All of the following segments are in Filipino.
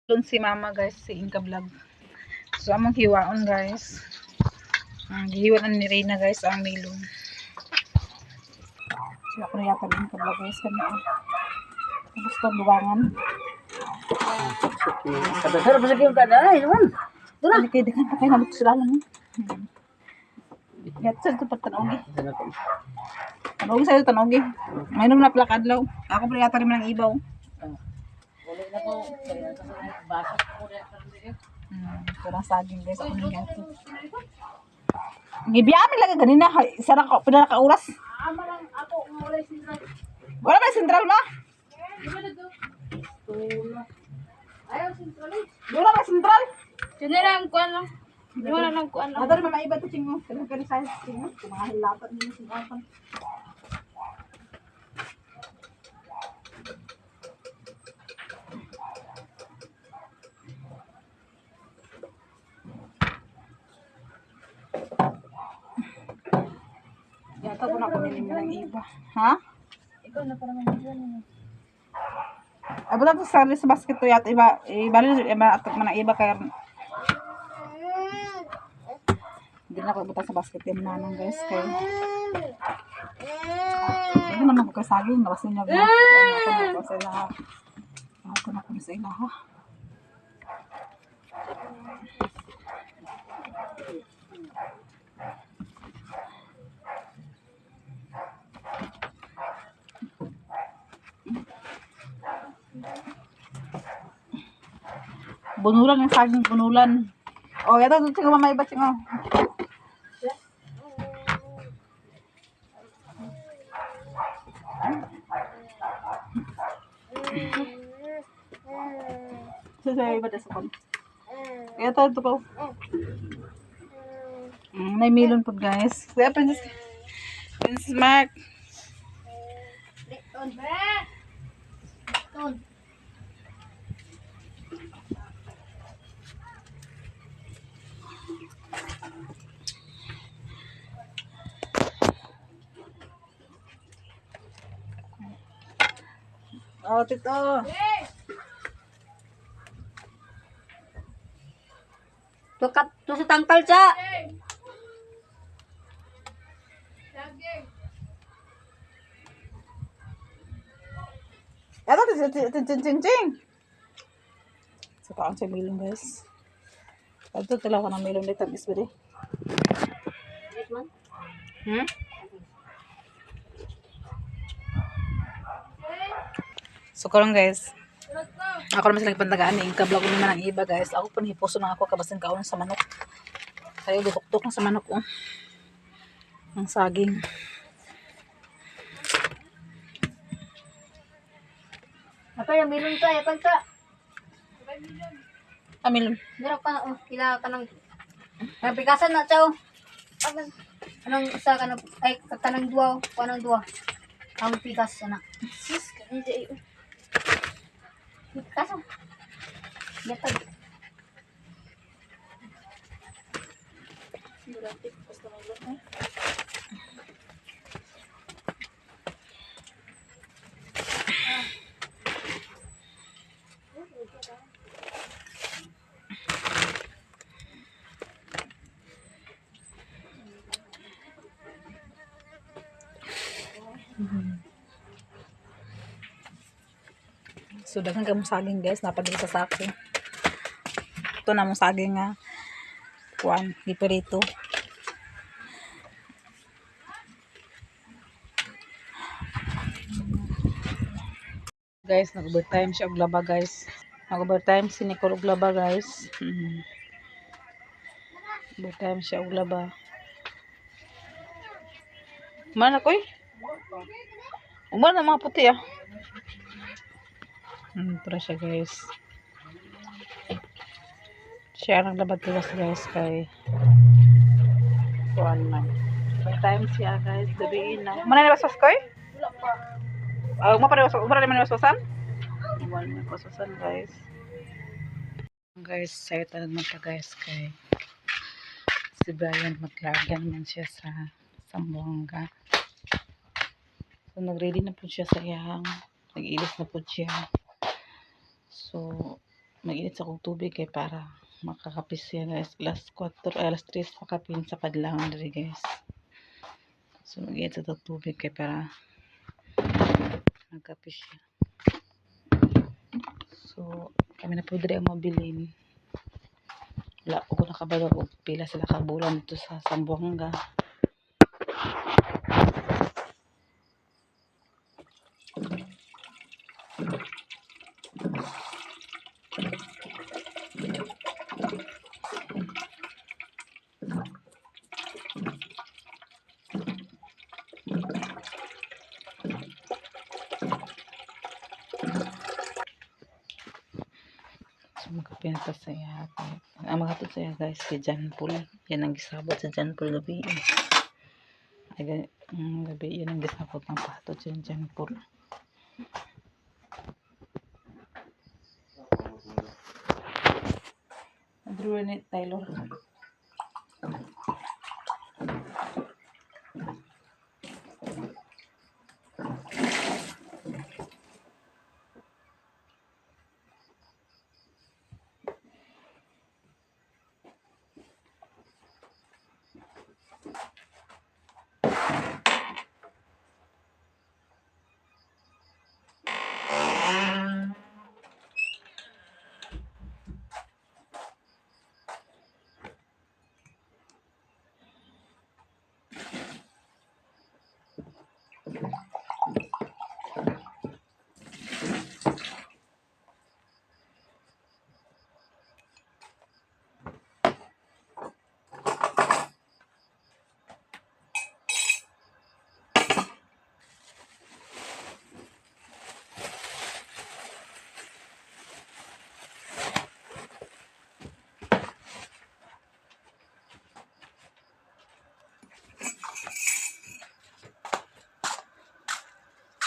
Doon si mama guys, si Inka Vlog. So among hiwaon guys. Gihiwan ni Reyna guys ang melon. So ako na yata din Inka Vlog guys kami. Tapos ito buwangan. Kadasar pa sa kiyong kada ay naman. Doon na kay dekan pa kay nabot sila lang. Gatsa ito patanogi. Tanogi sa'yo tanogi. Mayroon na plak adlaw. Ako pa yata rin ng ibaw. Wala na ko. Basok ko na. Kurang saging guys. Ako nang gato. Gibiyamin lang ganina. Isa na ka, pinakauras. Amalang ako wala sentral. Wala ba yung sentral ba? Ayaw sentral eh. Wala ba sentral? Diyan na lang kuan lang. Wala lang kuan lang. Ada rin mga iba ito chingo. Kaya sa chingo. Kumahilatan nila singapan. Yata ko na kunin mo ng iba. Ha? Ikaw na parang nandiyan. Ay, buta to sa basket to yata iba. Ibalik iba atok man ang iba kaya hindi na ako buta sa basket yung nanang guys. Kaya hindi naman ako kasaging. Nabasin niya na. Ako na sa ilaha. Ako na sa ilaha. Bunulan yung saging bunulan. Oh, yato ito nga mamay ba siya. Sasaya ba sa kon? Yato ito ko. May melon po guys. Kaya Princess Mark. Oh, tito. Tukat to sa tangkal sa. Yato ting. So, paano siya melon guys? Ito talaga ng melon dito. Tamis ba di? So, karong guys. Ako naman silang pantagaan ni Inka-vlog ko naman ang iba guys. Ako pa nihiposo na ako kabasin kaon sa manok. Kaya gutok-tok na sa manok oh. Ang saging. Apa yung milon ka, yakan ka. Ah, melon. Meron ka na, kila ka ng pikasan na, chow. Anong isa ka na, ay, kanang duwa, kanang duwa. Ang pikas, anak. Sis, hindi. Pikas, ah. Gatag. So, daghan ka mong saging guys. Napadali sa sako. Ito na mong saging nga. Kuan, giperito. Guys, nag-overtime siya og laba guys. Nag-overtime si Nicole og laba guys. Overtime siya og laba. Mana koy? Umar na mga puti ah. Para siya guys. Siya naglabad tiwas guys kay kuan man. Overtime siya guys. Gabi na. Mana na basas koy? Wala pa. Umar na basasan? Umar na basasan guys. Guys, sayo tanong mo pa guys kay si Brian maglagyan man siya sa Sambuanga. So, nag-ready na po siya sa iyang. Nag-ilis na po siya. So, mag-init sa kong tubig kay para makakapis siya guys. Alas 4 ay alas 3 makapin sa kadlawon diri guys. So mag-init sa tubig kay para magkapis siya. So kami na po diri ang mabilin. Wala ko nakabaga og pila sila ka bulan dito sa Zamboanga. So magkapinta saya. Ang maghatod saya guys si John Paul. Yan ang gisabot sa John Paul gabi. Ay gabi yan ang gisabot ng pahatod sa John Paul. Andrew Renate Taylor.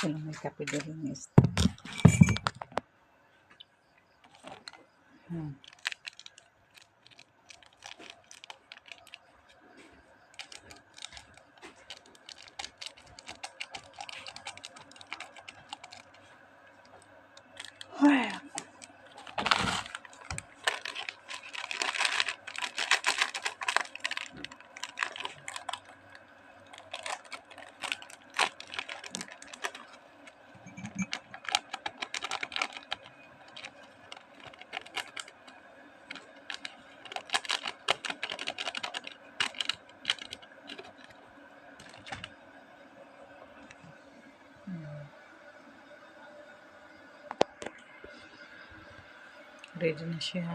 Sino may kape din guys. Ready na siya.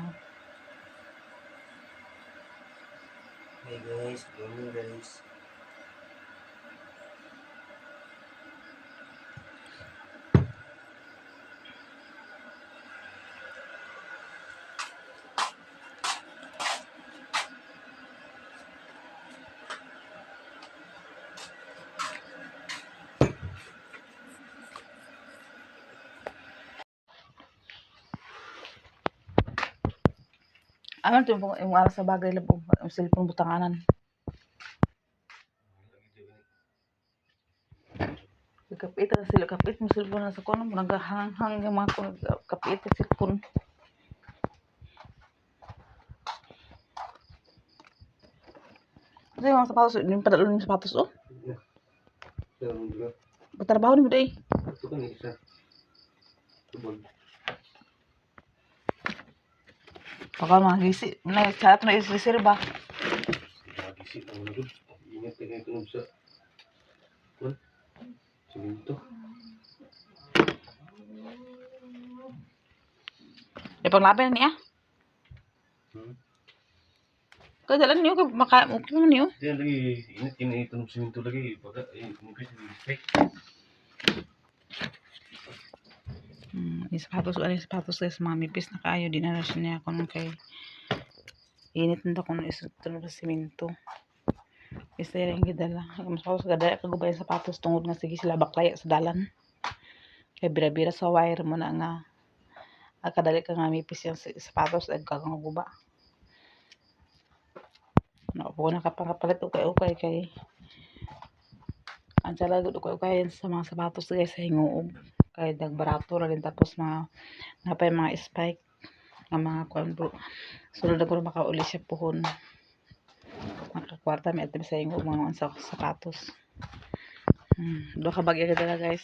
Hey guys, good morning guys. Ano ito yung aras sa bagay labog yung cellphone butanganan. Kapit na sila kapit mo cellphone na sa kono mo nagahang yung mga kapit na cellphone. Kasi yung mga sapatos, yung padalo yung sapatos oh. Batrabaho ni mo day. Ito kan isa. Tubol. Baka magisi, chat na isreserba. Magisi ang nagod. Ingat kayo tunog sa simento. E panglaban niya. Kaya dalan niyo kay maka okay man niyo. Diyan lagi ingat kini tunog simento lagi baka mungkin respect. Yung sapatos guys, mamipis na kayo, dinarasin niya ako nung kay init na ako nung isunod sa simento. Isa yung gidala. Yung sapatos gadala kagubay yung sapatos tungod nga sige sila baklaya sa dalan. Kaya bira-bira sa wire mo na nga kadali ka nga mipis yung sapatos ay kaguba. Napo na kapangapalit ukay-ukay kay ang talaga ukay-ukay sa mga sapatos guys sa hinguog. Kaya dagbarato na rin tapos napay mga spike. Ang mga kuan bro. Sulod na bro makauli siya puhon. Nakakwarta may atim sa ingo mga sa sapatos. Dua ka bagay ka guys.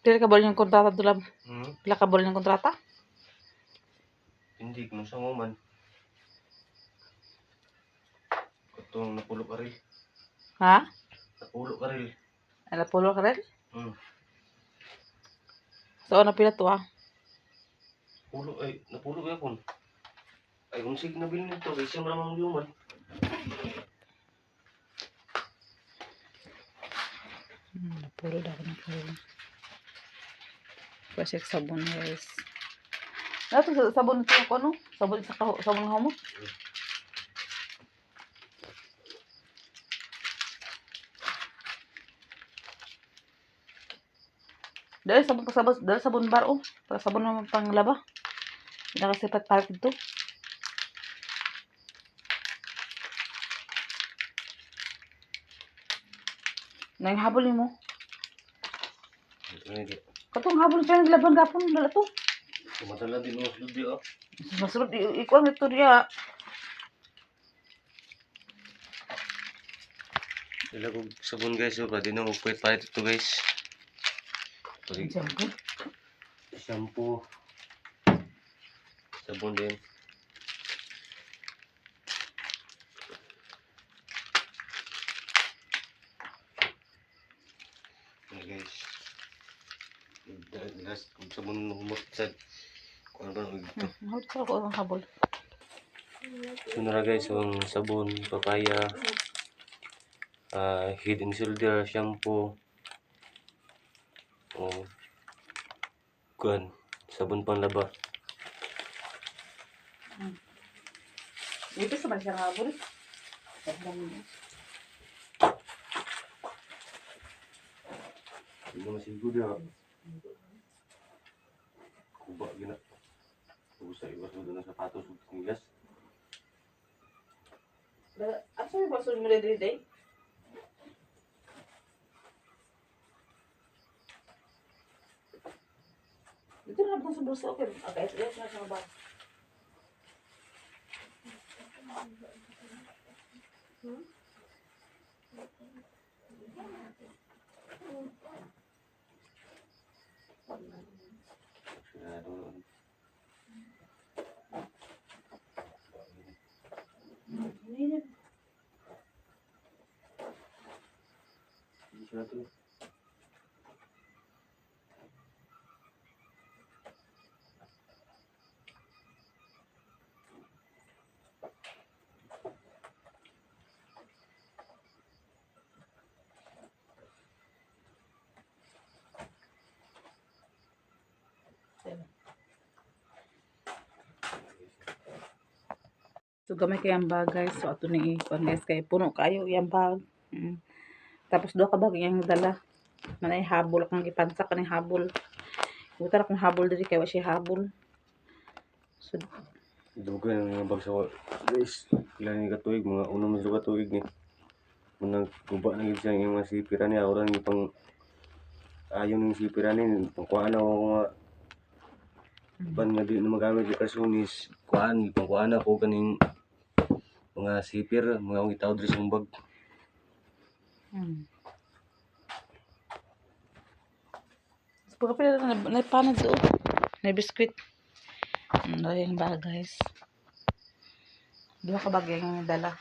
Pila ka bol yung kontrata dulab? Pila ka bol yung kontrata? Hindi, kung sa mo man. Katong napulo ka rin. Ha? Napulo ka rin. Ala pulo ka rin? Hmm. So ano pila to ah? Pulo ay, napulo ka pun. Ay, unsig na bilhin nito. Kasi yung ramang yuman. Pulo daw ko na pulo. Kasi sabon guys. Nato sa sabon ito ko no? Sabon sa sabon ng hamot. Dahil sabon bar oh. Para sabon naman panglaba. Nakasipat park ito. Nang habol mo. Hindi. Katong habol siya naglaban gapon dala to. Sumatala din mo studio. Masulod ikuan ito diya. Sila kong sabon guys. So, pwede na magpwet pa ito guys. Shampoo. Shampoo. Sabon din. Ini guys. Last sabon humot sa kung ano ba ito. Mahal ko ako ang habol. So na guys, yung sabon, papaya, head and shoulder, shampoo, kuan, sabon panlaba. Ipis naman siya habol. Hindi masih dia. Kuba gina. Usah iwas mo na sapatos ug sinilas. Asa yung baso mo dito day? Dito na lang sa bulsa. Okay, yes na siya ba? Satu. So gamay kay ang bag guys. So ato ni ipon guys kay puno kayo yung bag. Tapos do ka bag yang dala. Manay habol kang ipansak kaning habol. Butar akong habol diri kay wa siya habol. So Dugan ang mga bagsawa. Guys, ilan ni katuig, mga unang mas katuig ni. Munang guba na gid siya yung mga sipiran niya, orang ni pang ayon ng sipiran ni, pangkuhaan ako mga ban nga di na magamit yung kasunis, pangkuhaan ako kaning mga sipir, mga itaw diri sa bag. pagkapila na panad do. Na biskwit. Yung bag guys. Duha ka bag yung dala.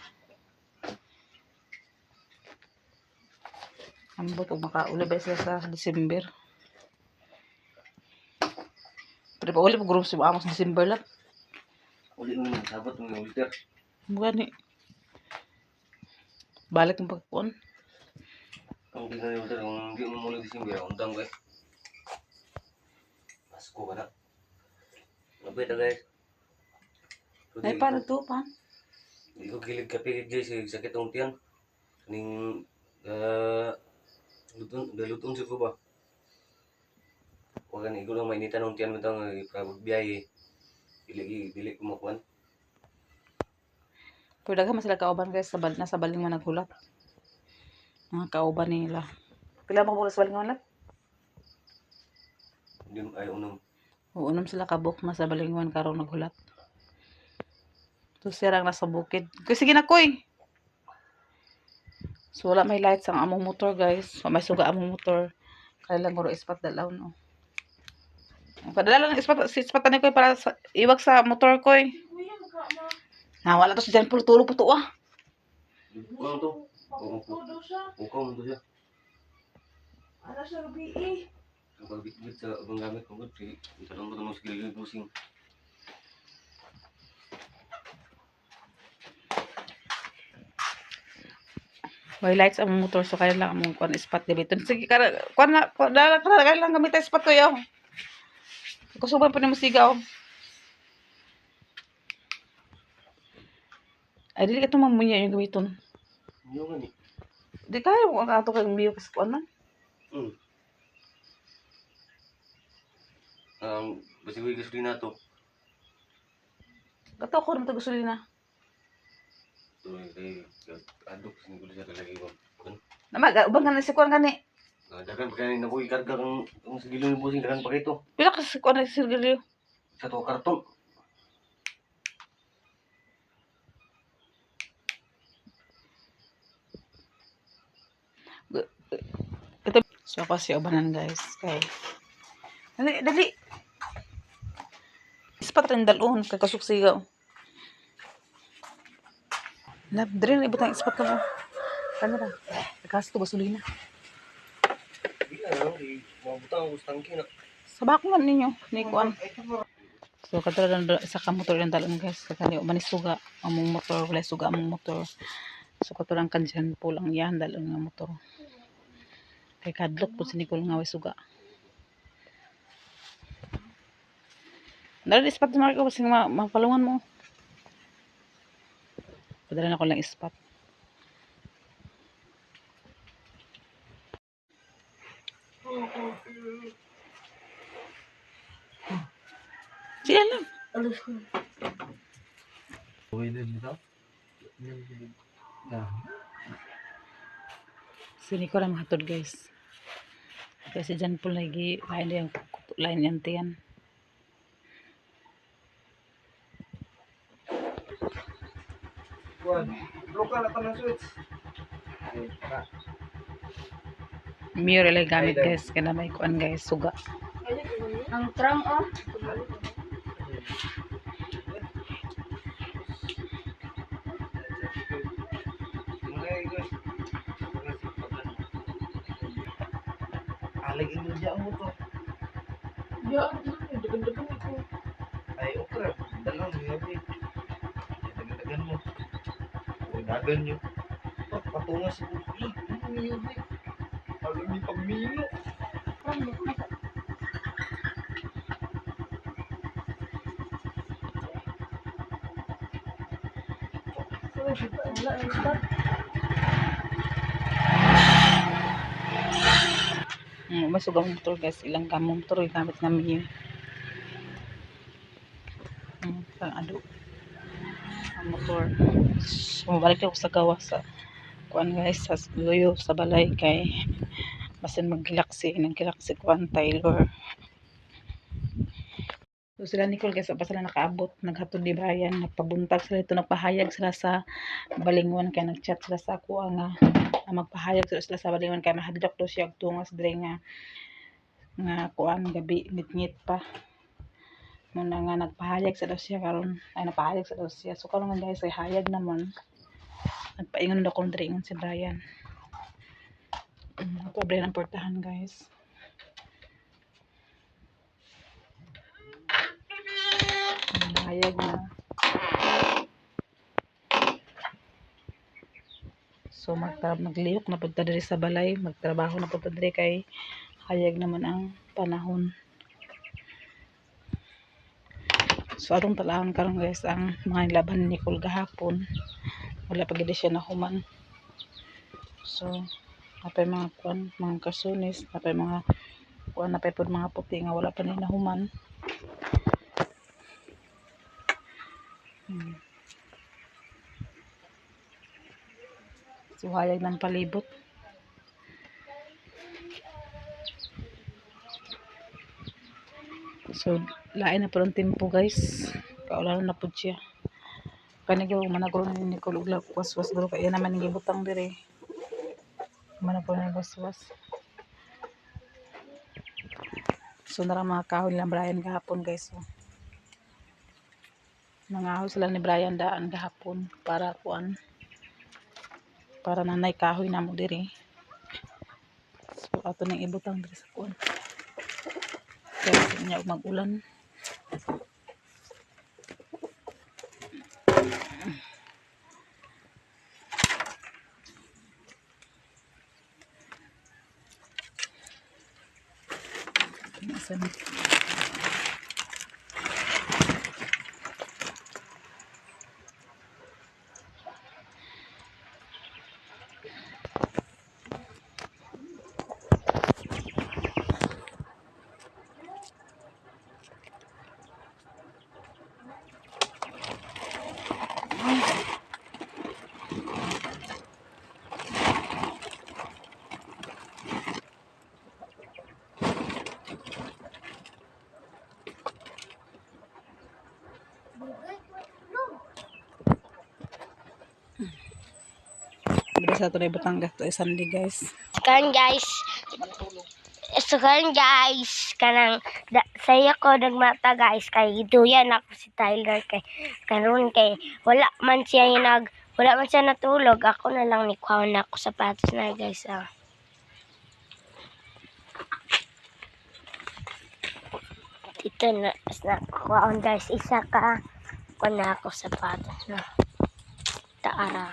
Ambot o makauli ba sila sa December. Pero pa uli po group si Amos December lang. Uli mo yung sabat ng uliter. Bukan ni. Balik ng pagpuan. Ang di na yung uliter, kung hindi mo muli December, undang guys. Pasko ka na. Mabait na guys. Ay paano to pan? Hindi ko gilig kapigid guys, sakit ang tiyan. Kaning dalutong si ko ba? Huwag kan, ikaw lang mainitan ng tiyan mo itang ipagbiyahe. Dili kumakuan. Pero daghan man sila kauban guys nasa baling man naghulat. Mga kauban nila. Pila mo sa Balingwan lab? Hindi ay unang Uunom sila kabuk na sa Balingwan karon naghulat. So sirang nasa bukid. Kasi sige na koy. So wala may lights ang among motor guys. May suga among motor. Kaya lang guro ispat dalaw no. Padala lang ispat ni koy para sa, iwag sa motor koy. Na wala to si Jan Paul tulog po to ah. Kuang to. Kuang mo to siya. Ala siya rubi eh. Kapag bitbit sa abang gamit ko, itarong mo ito ng skill yung pusing. May lights ang motor so kaya lang among kuan spot gabiton. Sige kuan na kaya lang gamit ang spot ko yo. Kusuban pa ni mo sigaw. Ay dili ka to mamunya yung gamiton. Yung nga ni. Di kaya mo ang ato kay biyo kasi kuan man. Basi ko gasolina to. Kato ko na gasolina. Ito ay adok sini ko siya talagay ko. Nama ubang kan si kuan gani. Dagan pa kanin ako ikarga kang sigilo yung pusing dagan pa kito. Pila ka si kuan si Sergio. Sa to karton. Ito so ako si ubanan guys. Kay dali. Ispat rin dalon kay kasuksigaw. Lab dre ibutang ispat ka mo. Ano ra? Kasto gasolina. Bila lang di mo butang ko tangki na. Sabak man ninyo ni kuan. So katara lang sa ka motor lang dalon guys. Kani manis suga among motor wala suga among motor. So katara ang kanjan po lang yan dalon nga motor. Kay kadlok po si Nicole nga way suga. Dali ispat na ko kasi mapalungan mo. Padala na ko lang ispat. Sila lang. Uy dito. Si Nicole ang hatod guys. Kasi dyan po lagi lain yung tiyan. Lokal atau na switch? Mirror lang gamit guys. Kaya may kuan guys. Suga. Ang trang oh. Alig ini dia mo to. Ya, degan-degan ito. Ay okra, dalang ni. Dagan mo. Uy dagan nyo. Patungas ko. Ano yun? Alam ni pagmino. May suga mong motor guys. Ilang kamong motor yung gamit namin yun. Parang ado. Ang motor. So, mabalik ako sa gawa sa kuan guys. Sa luyo sa balay kay basin magkilaksi. Nagkilaksi kuan Taylor. So sila Nicole guys, pa sila nakaabot, naghatod di bayan, nagpabuntag sila ito, nagpahayag sila sa Balingwan kaya nagchat sila sa ako nga magpahayag sila sa Balingwan kaya mahadlok daw siya tungas dire nga kuan gabi ngit pa. Muna nga nagpahayag sa daw siya karon ay napahayag sa daw siya. So karon nga guys ay hayag naman. Nagpaingon daw kung dire ingon si Brian. Ako Brian ang portahan guys. Hayag na. So nagliyok na punta diri sa balay, magtrabaho na punta diri kay hayag naman ang panahon. So atong talaan karon guys ang mga laban ni Nicole gahapon. Wala pa gid siya nahuman. So napay mga kuan, mga kasunis, napay mga kuan, napay pud mga puti nga wala pa ni nahuman. So hayag ng palibot. So lain na po ang tempo guys, kaulan na po siya. Kanigyo managro na ni kulog lang was guro kaya naman ni butang dire. Mana po na was. So nara mga kahoy lang Brian gahapon guys. So, nangahoy sila ni Brian daan gahapon para kuan. Para nanay kahoy na mo dire. So ato nang ibutang dire sa kuan. Kaya niya mag-ulan. Nasaan? Bila sa ito na ibutang gato isandi guys. Sekarang guys, kanang saya ko nagmata guys kay duyan ako si Tyler kay karon kay wala man siya natulog. Ako na lang ni kuhaon ako sapatos na guys. Dito na kuhaon guys, isa ka kuha na ako sapatos na taara.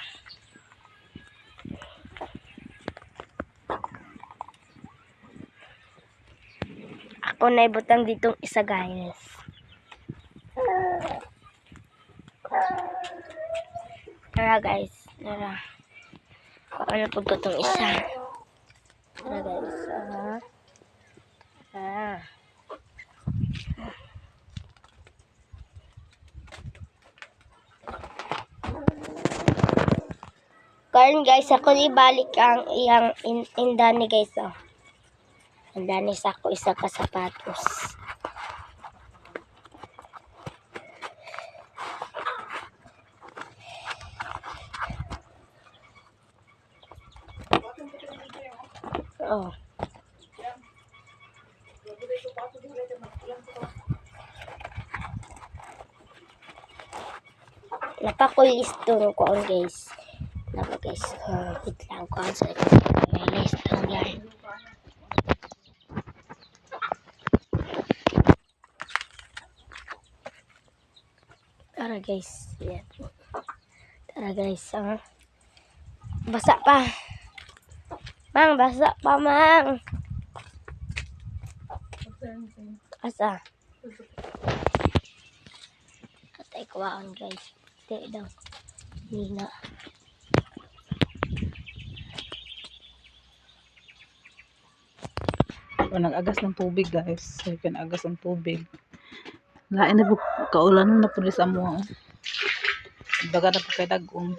Ako na ibutang ditong isa guys. Tara guys, tara. Ano po itong isa? Tara guys. Karon guys, ako ibalik ang iyang indani guys. Indani sa ako isa ka sapatos. Oh. Napakulistong ko on guys. Napa guys. Wait lang ko sa listong yan. Tara guys. Yan. Tara guys. Basa pa. Mang, basa pa mang. Asa? Atay kuwaon guys. Hindi daw. Hindi na. O nag-agas ng tubig guys. So agas ng tubig. Lain na po kaulan na po sa mo. Baga na po kay dagom.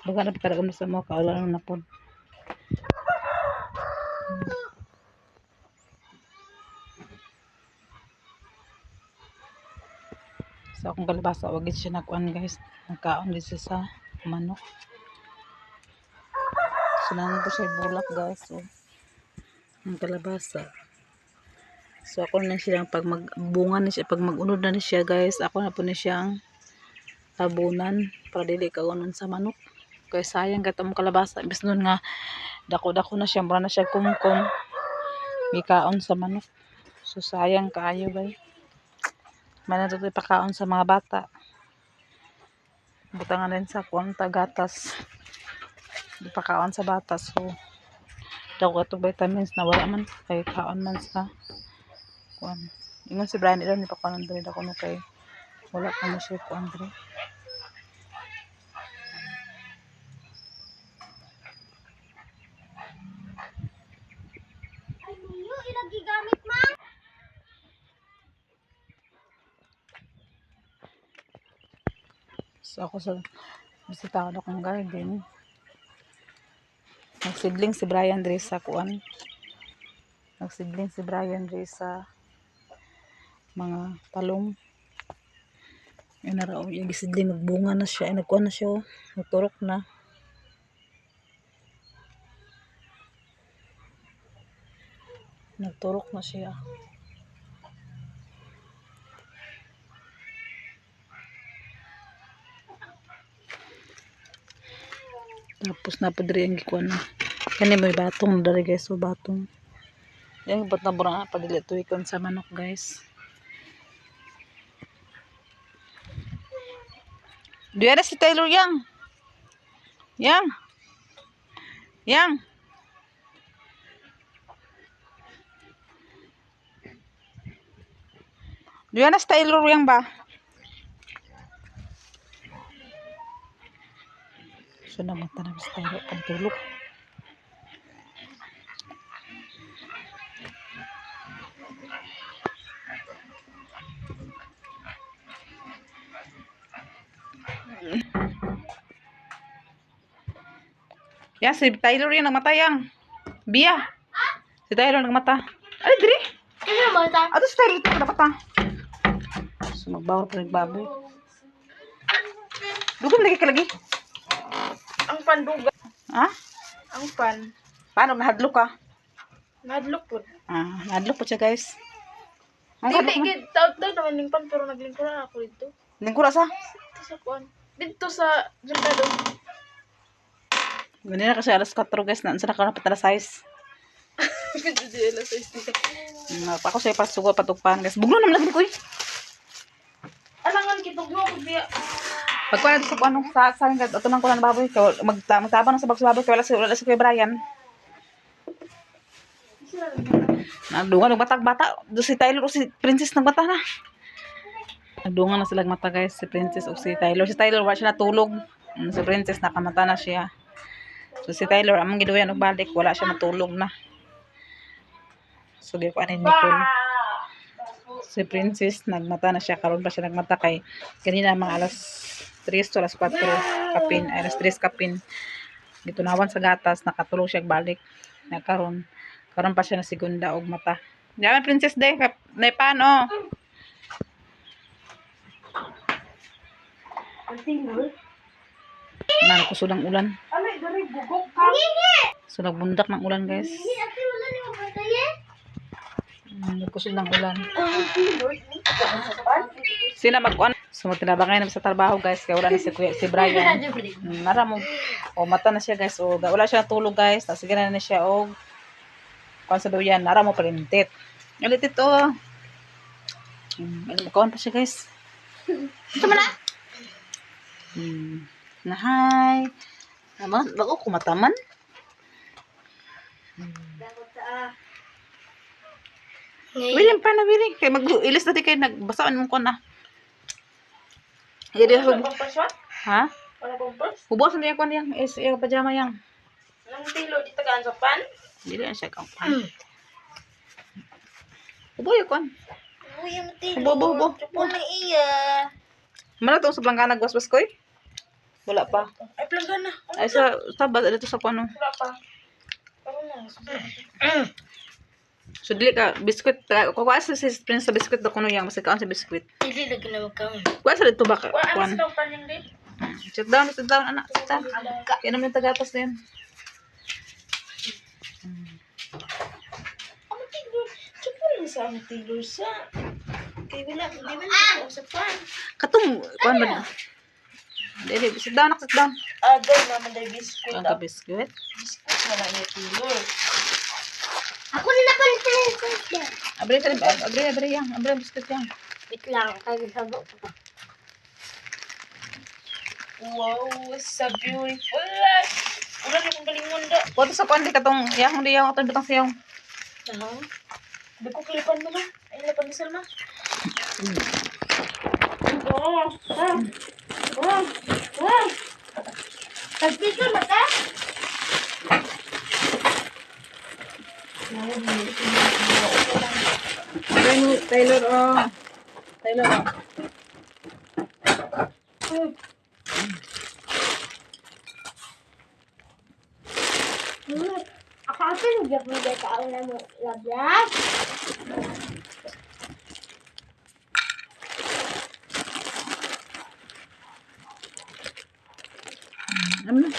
Baga na po kay dagom sa mo kaulan na po. So akong kalabasa wag siya nakuan guys. Nagkaon din siya sa manok. So nanan po siya bulak guys. So ang kalabasa. So ako na siyang pag magbunga ni siya, pag magunod na ni siya guys, ako na po ni siyang tabunan para dili kaunon sa manok. Kaya sayang katong kalabasa bis nun nga dako-dako na siya, mura na siya kumkum. Gikaon sa manok. So sayang kaayo guys. Manadto pakaon sa mga bata. Butangan din sa kuang tagatas. Pakaon sa bata. So daw ato vitamins na wala man kay kaon man sa kuan. Ingon si Brian ilo ni pakaon diri dako no kay wala pa mo siya kuan diri. Ay, niyo ilagi gamit mang. So ako sa bisita ko akong garden. Nagsidling si Brian diri sa kuan. Nagsidling si Brian diri sa mga talong. Yan na raw, yung gisidling nagbunga na siya, ay nagkuha na siya, oh. Nagturok na. Nagturok na siya. Tapos napadiri ang gikuha na. Kani may batong na dari guys, so batong. Yan, ba't na burang padili ito ikon sa manok guys. Diyan na si Taylor Yang. Yang. Yang. Diyan na si Taylor Yang ba? So namata na si Taylor pang tulog. Yan, si Taylor yung nagmata yang. Bia. Si Taylor nagmata. Ay, diri. Kaya mo ta? Ato si Taylor ito nagmata. So, magbawal pa rin baboy. Dugom na lagi. Ang panduga. Ha? Ang pan. Paano? Nahadlok ka? Nadlok po. Ah, nahadlok po siya guys. Ang Dili, hadlok na. gid taot-taot naman yung pan, pero naglingkuran ako dito. Lingkura sa? Dito sa kuan. Dito sa Jundado. Ganyan na kasi alas 4 guys. Naan sa nakaroon patala size. Hindi alas 6 dito. Ako sa'yo pasugo patugpan guys. Buglo naman lagi ko eh. Alangan kitog mo ko diya. Pagkuha na sa anong sa akin guys. Ito nang kulang na baboy. Magtabang na sa bagso baboy. Kaya wala si Kuya Brian. Nagdungan ng bata. Doon si Tyler o si Princess nagbata na. Nagdungan na silang mata guys. Si Princess o si Tyler. Si Tyler wala siya natulog. Si Princess nakamata na siya. So si Tyler amang giduyan og balik. Wala siya matulog na. So giko ani Nicole. Si Princess nagmata na siya. Karon pa siya nagmata kay kanina mga alas 3 to alas 4 kapin. Ay, alas 3 kapin. Gitunawan sa gatas. Nakatulog siya balik. Nagkaroon. Karon pa siya na segunda og mata. Diyan Princess day. Nay paano? Nan kusog ng ulan. Alay, dari bugok ka. So nagbundak ng ulan guys. Nagkusog ng ulan. Sila mag-on. So magtinabangay naman sa trabaho guys. Kaya wala na si Brian. Nara mo. O mata na siya guys. O wala siya natulog guys. Sige na siya. O kung sabi yan. Nara mo palintit. Ulit ito. Magkawan pa siya guys. Tama na. Nahay. Bago kumataman. Willing pa na willing. Kaya mag-ilis natin kayo. Nagbasaan mo ko na. Wala bang pasyon? Ha? Wala bang pers? Hubasan niya ko niyang. Yung pajama yang. Anong tilo di tagaan sa pan? Hindi yan siya kaupan. Hubo yung kon. Uy, ang tilo. Hubo. Chupon lang iya. Mana itong sa Blanca nagwaswas ko eh? Wala pa. Ay, planggana. Ay sa dito sa kuano. Wala pa. Pero na. So dili ka biskuit kuha sa Prince sa biskuit do kuno yang masig kaon sa biskuit. Hindi lagi na magkaon. Kuha sa dito ba ka? Wala Kuan. sa pan yung di. Sit down anak. Sit down. Kaya naman yung tagatas din. Ang tilo. Chupon lang sa ang tilo sa. Kaya wala. Hindi man sa pan. Katong kuan ba? Dili sit down. Agay naman dahil biskuit. Ang ka biskuit. Biskuit na lang yung tilo. Ako na napansin. Abre yang. Abre biskuit yang. Wait lang, kaya sabo. Wow, so beautiful. Wala rin kong galingon da. Kuha sa kuan di katong yang di yang atong butang siyaw. Di ko kilipan mo na. Ay, lapan ni Salma. Oh. Pag-picture mo ka? Taylor oh. Akala nagbiyak mo dahil kaon na mo labyak. Ano na?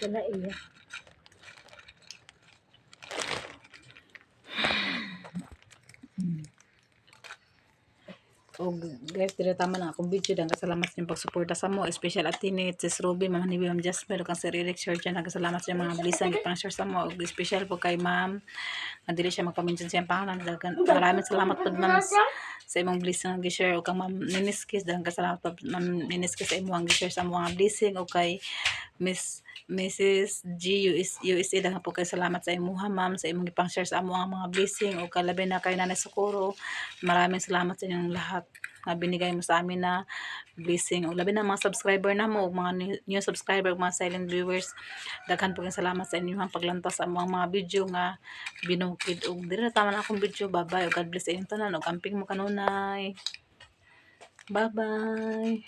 Wala iya. O guys, dili tama na akong video. Dang kasalamat sa inyong pagsuporta sa mo. Special at tinit, sis Ruby, Ma'am Nibi, Ma'am Jasper, kang Sir Eric, Sir Jan. Nagkasalamat sa mga blisan, ipang share sa mo. Og special po kay Ma'am. Nadili siya magpa-mention siyang pangalan. Maraming salamat po Ma'am sa imong blessing ang gi-share. O kang Ma'am Niniskis, dang kasalamat po Ma'am Niniskis sa imong gi-share sa mga blessing. O kay Mrs. G USA dahil po kay salamat sa imuha ma'am sa imong ipang share sa amo ang mga blessing o kalabi na kay Nanay Socorro. Maraming salamat sa inyong lahat na binigay mo sa amin na blessing o labi na mga subscriber na mo o mga new subscriber, mga silent viewers. Daghan po kayong salamat sa inyong paglantas sa mga video nga binukid og diri na tama na akong video. Bye bye o God bless sa inyong tanan o camping mo kanunay. Bye bye.